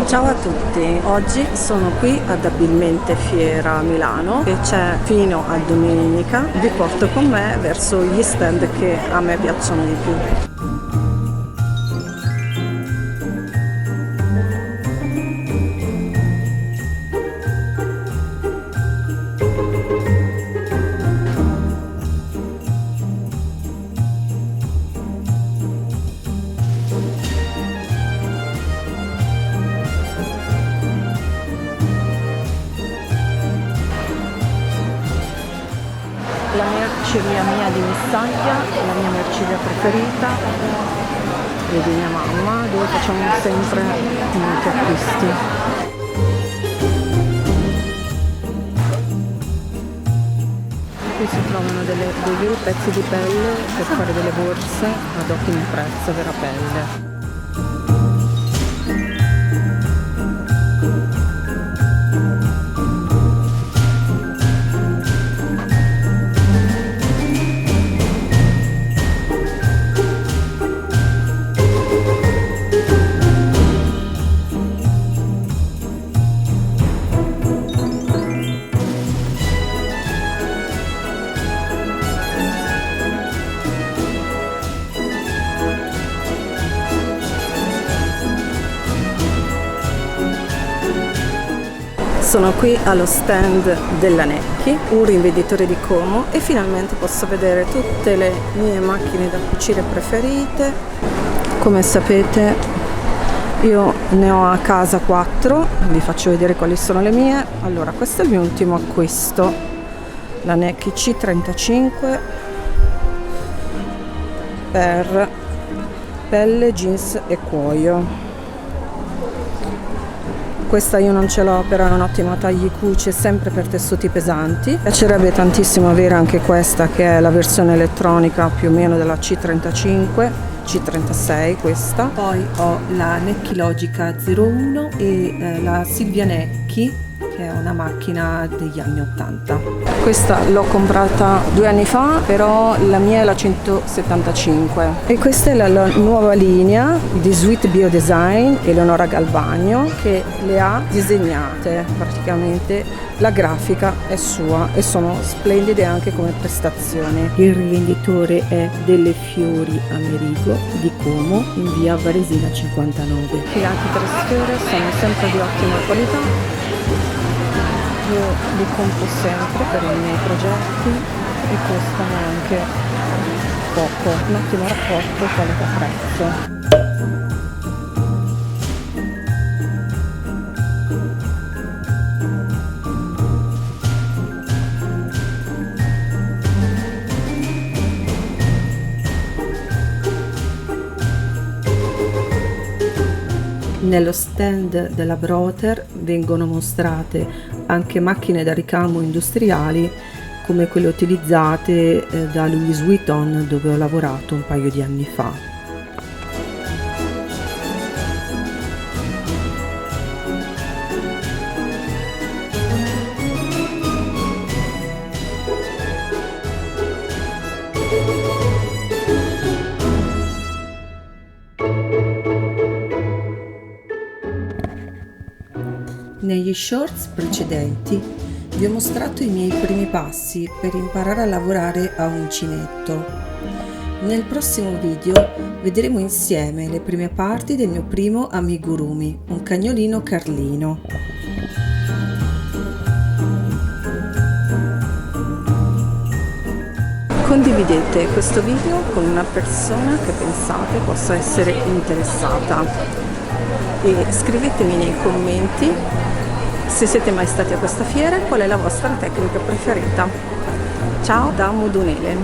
Ciao a tutti, oggi sono qui ad Abilmente Fiera a Milano e c'è fino a domenica. Vi porto con me verso gli stand che a me piacciono di più. La merceria mia di Messaglia, la mia merceria preferita, e di mia mamma, dove facciamo sempre molti acquisti. Qui si trovano dei veri pezzi di pelle per fare delle borse ad ottimo prezzo, vera pelle. Sono qui allo stand della Necchi, un rivenditore di Como, e finalmente posso vedere tutte le mie macchine da cucire preferite. Come sapete io ne ho a casa 4, vi faccio vedere quali sono le mie. Allora, questo è il mio ultimo acquisto, la Necchi C35 per pelle, jeans e cuoio. Questa io non ce l'ho, però è un'ottima tagli cuce, sempre per tessuti pesanti. Mi piacerebbe tantissimo avere anche questa, che è la versione elettronica più o meno della C35, C36 questa. Poi ho la Necchi Logica 01 e la Silvia Necchi, che è una macchina degli anni 80. Questa l'ho comprata 2 anni fa, però la mia è la 175. E questa è la nuova linea di Sweet Bio Design Eleonora Galvagno, che le ha disegnate praticamente. La grafica è sua e sono splendide anche come prestazioni. Il rivenditore è Delle Fiori Amerigo di Como, in via Varesina 59. Filanti 3 sfere sono sempre di ottima qualità. Io li compro sempre per i miei progetti e costano anche poco, un ottimo rapporto qualità-prezzo. Nello stand della Brother vengono mostrate anche macchine da ricamo industriali come quelle utilizzate da Louis Vuitton, dove ho lavorato un paio di anni fa. Negli shorts precedenti vi ho mostrato i miei primi passi per imparare a lavorare a uncinetto. Nel prossimo video vedremo insieme le prime parti del mio primo amigurumi, un cagnolino carlino. Condividete questo video con una persona che pensate possa essere interessata e scrivetemi nei commenti se siete mai stati a questa fiera e qual è la vostra tecnica preferita. Ciao da Mudunele.